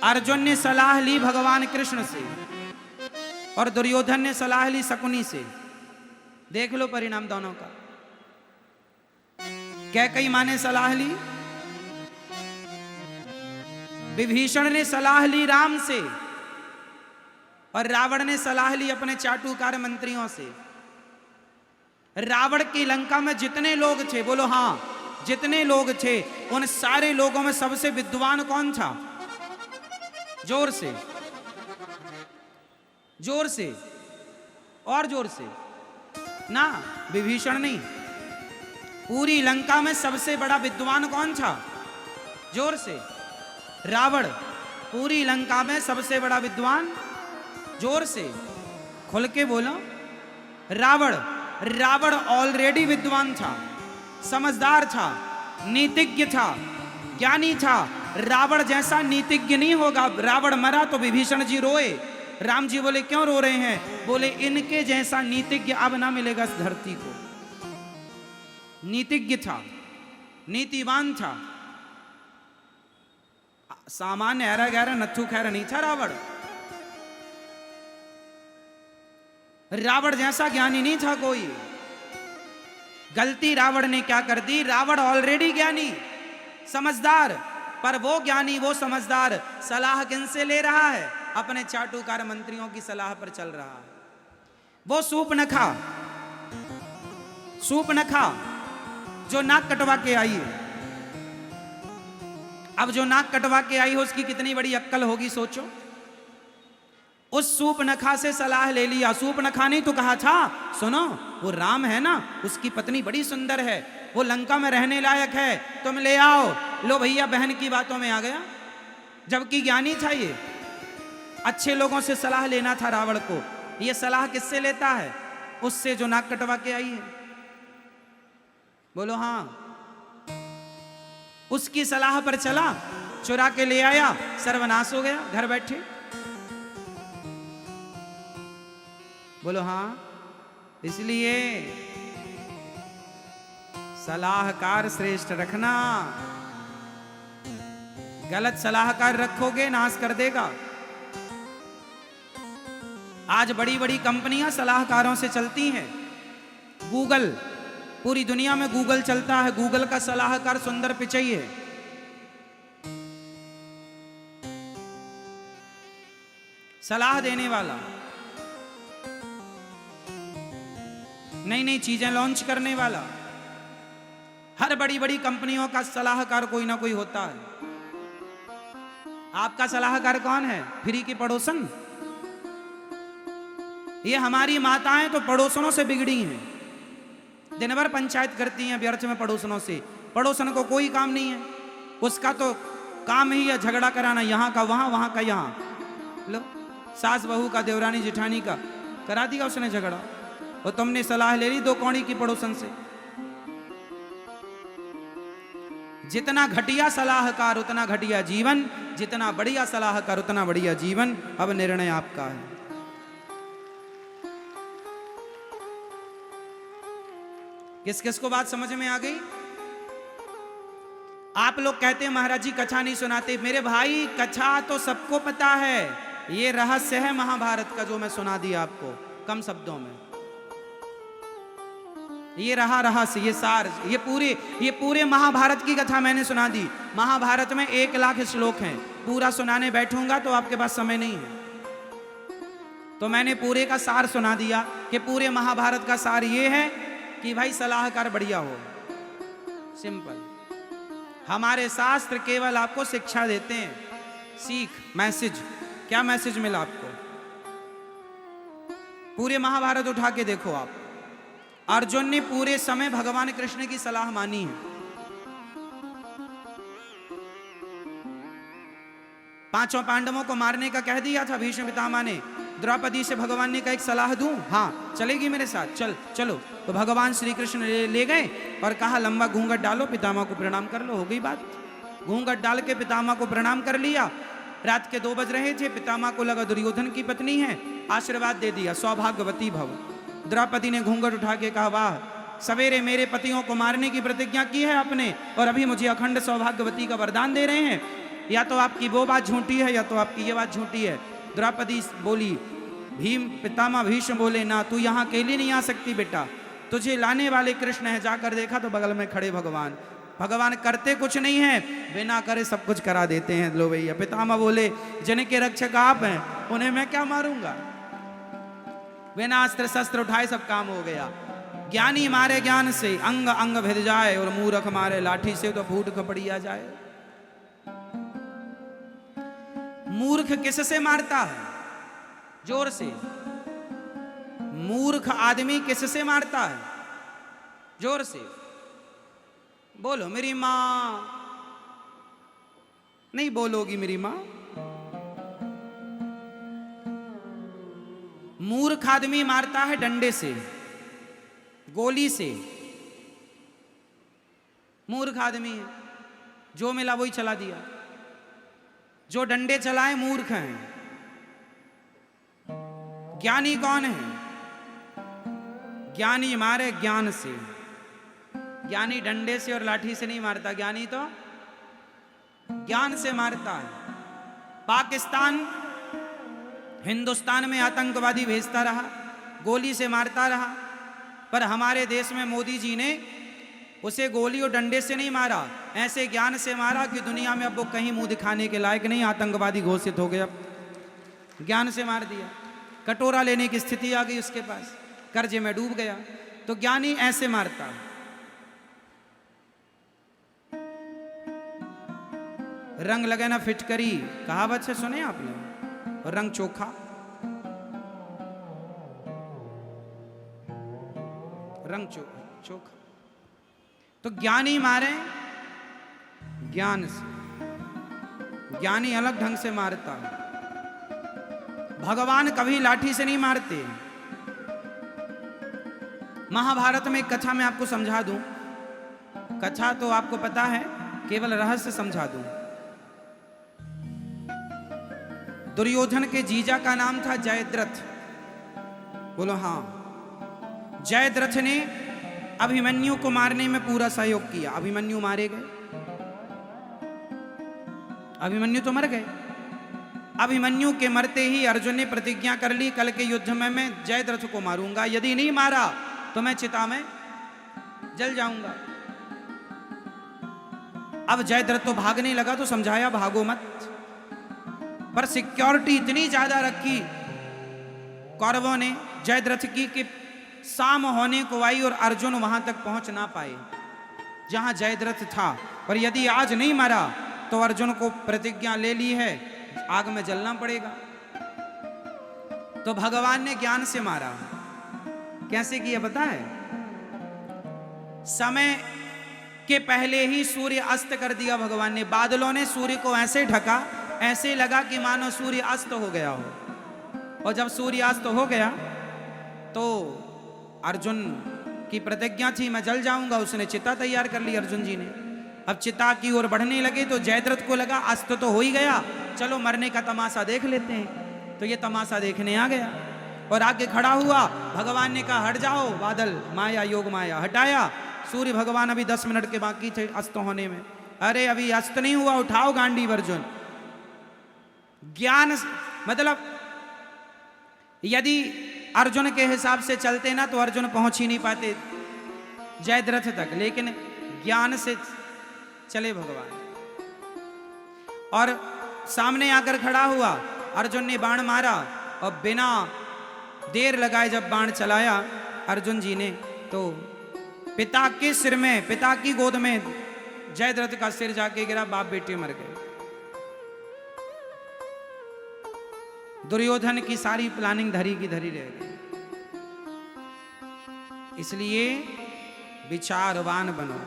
अर्जुन ने सलाह ली भगवान कृष्ण से और दुर्योधन ने सलाह ली शकुनी से। देख लो परिणाम दोनों का। कैकेयी मां ने सलाह ली, विभीषण ने सलाह ली राम से, और रावण ने सलाह ली अपने चाटुकार मंत्रियों से। रावण की लंका में जितने लोग थे, बोलो हां, जितने लोग थे, उन सारे लोगों में सबसे विद्वान कौन था? जोर से, जोर से, और जोर से ना, विभीषण नहीं। पूरी लंका में सबसे बड़ा विद्वान कौन था? जोर से, रावण। पूरी लंका में सबसे बड़ा विद्वान, जोर से, खुल के बोलो, रावण। रावण ऑलरेडी विद्वान था, समझदार था, नीतिज्ञ था, ज्ञानी था। रावण जैसा नीतिज्ञ नहीं होगा। रावण मरा तो विभीषण जी रोए। राम जी बोले क्यों रो रहे हैं? बोले इनके जैसा नीतिज्ञ अब ना मिलेगा इस धरती को। नीतिज्ञ था, नीतिवान था, सामान्य ऐरा गैरा नत्थु खैरा नहीं था रावण। रावण जैसा ज्ञानी नहीं था कोई। गलती रावण ने क्या कर दी? रावण ऑलरेडी ज्ञानी, समझदार, पर वो ज्ञानी, वो समझदार सलाह किनसे ले रहा है? अपने चाटुकार मंत्रियों की सलाह पर चल रहा है। वो सूर्पनखा, सूर्पनखा जो नाक कटवा के आई है। अब जो नाक कटवा के आई है उसकी कितनी बड़ी अक्कल होगी सोचो। उस सूर्पनखा से सलाह ले लिया। सूर्पनखा ने तो कहा था, सुनो वो राम है ना, उसकी पत्नी बड़ी सुंदर है, वो लंका में रहने लायक है, तुम ले आओ। लो भैया, बहन की बातों में आ गया। जबकि ज्ञानी था ये, अच्छे लोगों से सलाह लेना था रावण को। ये सलाह किससे लेता है? उससे जो नाक कटवा के आई है। बोलो हां। उसकी सलाह पर चला, चुरा के ले आया, सर्वनाश हो गया घर बैठे। बोलो हां। इसलिए सलाहकार श्रेष्ठ रखना। गलत सलाहकार रखोगे नाश कर देगा। आज बड़ी बड़ी कंपनियां सलाहकारों से चलती हैं। गूगल, पूरी दुनिया में गूगल चलता है। गूगल का सलाहकार सुंदर पिचई है। सलाह देने वाला, नई नई चीजें लॉन्च करने वाला। हर बड़ी बड़ी कंपनियों का सलाहकार कोई ना कोई होता है। आपका सलाहकार कौन है? फ्री की पड़ोसन। ये हमारी माताएं तो पड़ोसनों से बिगड़ी हैं। दिन भर पंचायत करती हैं व्यर्थ में पड़ोसनों से। पड़ोसन को कोई काम नहीं है, उसका तो काम ही है झगड़ा कराना, यहाँ का वहाँ, वहाँ का यहाँ। लो, सास बहू का, देवरानी जेठानी का करा दिया उसने झगड़ा, और तुमने सलाह ले ली दो कौड़ी की पड़ोसन से। जितना घटिया सलाहकार उतना घटिया जीवन, जितना बढ़िया सलाहकार उतना बढ़िया जीवन। अब निर्णय आपका है। किस किस को बात समझ में आ गई? आप लोग कहते हैं महाराज जी कथा नहीं सुनाते। मेरे भाई, कथा तो सबको पता है। ये रहस्य है महाभारत का जो मैं सुना दिया आपको कम शब्दों में। ये रहा रहस्य, ये सार, ये पूरे महाभारत की कथा मैंने सुना दी। महाभारत में 1 लाख श्लोक हैं। पूरा सुनाने बैठूंगा तो आपके पास समय नहीं है, तो मैंने पूरे का सार सुना दिया कि पूरे महाभारत का सार ये है कि भाई सलाहकार बढ़िया हो। सिंपल। हमारे शास्त्र केवल आपको शिक्षा देते हैं, सीख, मैसेज। क्या मैसेज मिला आपको? पूरे महाभारत उठा के देखो आप। अर्जुन ने पूरे समय भगवान कृष्ण की सलाह मानी है। 5 पांडवों को मारने का कह दिया था भीष्म पितामह ने। द्रौपदी से भगवान ने कहा एक सलाह दूं? हाँ, चलेगी मेरे साथ? चलो। तो भगवान श्री कृष्ण ले गए और कहा लंबा घूंघट डालो, पितामह को प्रणाम कर लो। हो गई बात। घूंघट डाल के पितामह को प्रणाम कर लिया। रात के 2 बज रहे थे। पितामह को लगा दुर्योधन की पत्नी है, आशीर्वाद दे दिया, सौभाग्यवती भव। द्रौपदी ने घूंघट उठा के कहा वाह, सवेरे मेरे पतियों को मारने की प्रतिज्ञा की है आपने, और अभी मुझे अखंड सौभाग्यवती का वरदान दे रहे हैं। या तो आपकी वो बात झूठी है या तो आपकी ये बात झूठी है। द्रौपदी बोली, भीम पितामह भीष्म बोले, ना तू यहाँ अकेली नहीं आ सकती बेटा, तुझे लाने वाले कृष्ण है। जाकर देखा तो बगल में खड़े भगवान। भगवान करते कुछ नहीं है, बिना करे सब कुछ करा देते हैं। लो भैया, पितामह बोले जिनके रक्षक आप हैं उन्हें मैं क्या मारूंगा। बिना अस्त्र शस्त्र उठाए सब काम हो गया। ज्ञानी मारे ज्ञान से अंग अंग भिद जाए, और मूर्ख मारे लाठी से तो फूट खपड़ी आ जाए। मूर्ख किससे मारता है? जोर से। मूर्ख आदमी किससे मारता है? जोर से बोलो। मेरी मां नहीं बोलोगी? मेरी मां। मूर्ख आदमी मारता है डंडे से, गोली से। मूर्ख आदमी है, जो मिला वही चला दिया। जो डंडे चलाए मूर्ख हैं। ज्ञानी कौन है? ज्ञानी मारे ज्ञान से। ज्ञानी डंडे से और लाठी से नहीं मारता, ज्ञानी तो ज्ञान से मारता है। पाकिस्तान हिंदुस्तान में आतंकवादी भेजता रहा, गोली से मारता रहा, पर हमारे देश में मोदी जी ने उसे गोली और डंडे से नहीं मारा, ऐसे ज्ञान से मारा कि दुनिया में अब वो कहीं मुंह दिखाने के लायक नहीं, आतंकवादी घोषित हो गया। ज्ञान से मार दिया। कटोरा लेने की स्थिति आ गई उसके पास, कर्जे में डूब गया। तो ज्ञानी ऐसे मारता है। रंग लगे ना फिटकरी, कहावत से सुने आपने? और रंग चोखा। रंग चोखा। तो ज्ञानी मारे ज्ञान से। ज्ञानी अलग ढंग से मारता है। भगवान कभी लाठी से नहीं मारते। महाभारत में एक कथा मैं आपको समझा दूं। कथा तो आपको पता है, केवल रहस्य समझा दूं। दुर्योधन के जीजा का नाम था जयद्रथ। बोलो हाँ। जयद्रथ ने अभिमन्यु को मारने में पूरा सहयोग किया। अभिमन्यु मारे गए। अभिमन्यु तो मर गए। अभिमन्यु के मरते ही अर्जुन ने प्रतिज्ञा कर ली, कल के युद्ध में मैं जयद्रथ को मारूंगा, यदि नहीं मारा तो मैं चिता में जल जाऊंगा। अब जयद्रथ तो भागने लगा, तो समझाया भागो मत, पर सिक्योरिटी इतनी ज्यादा रखी कौरवों ने जयद्रथ की कि शाम होने को आई और अर्जुन वहां तक पहुंच ना पाए जहां जयद्रथ था। और यदि आज नहीं मारा तो अर्जुन को प्रतिज्ञा ले ली है, आग में जलना पड़ेगा। तो भगवान ने ज्ञान से मारा। कैसे किया पता है? समय के पहले ही सूर्य अस्त कर दिया भगवान ने। बादलों ने सूर्य को ऐसे ढका, ऐसे लगा कि मानो सूर्य अस्त हो गया हो। और जब सूर्य अस्त हो गया तो अर्जुन की प्रतिज्ञा थी मैं जल जाऊंगा, उसने चिता तैयार कर ली अर्जुन जी ने। अब चिता की ओर बढ़ने लगे तो जयद्रथ को लगा अस्त तो हो ही गया, चलो मरने का तमाशा देख लेते हैं। तो ये तमाशा देखने आ गया और आगे खड़ा हुआ। भगवान ने कहा हट जाओ बादल, माया योग माया। हटाया। सूर्य भगवान अभी 10 मिनट के बाकी थे अस्त होने में। अरे अभी अस्त नहीं हुआ, उठाओ गांडीव अर्जुन। ज्ञान मतलब यदि अर्जुन के हिसाब से चलते ना तो अर्जुन पहुंच ही नहीं पाते जयद्रथ तक, लेकिन ज्ञान से चले भगवान। और सामने आकर खड़ा हुआ, अर्जुन ने बाण मारा और बिना देर लगाए जब बाण चलाया अर्जुन जी ने, तो पिता के सिर में, पिता की गोद में जयद्रथ का सिर जाके गिरा। बाप बेटे मर गए। दुर्योधन की सारी प्लानिंग धरी की धरी रह गई। इसलिए विचारवान बनो।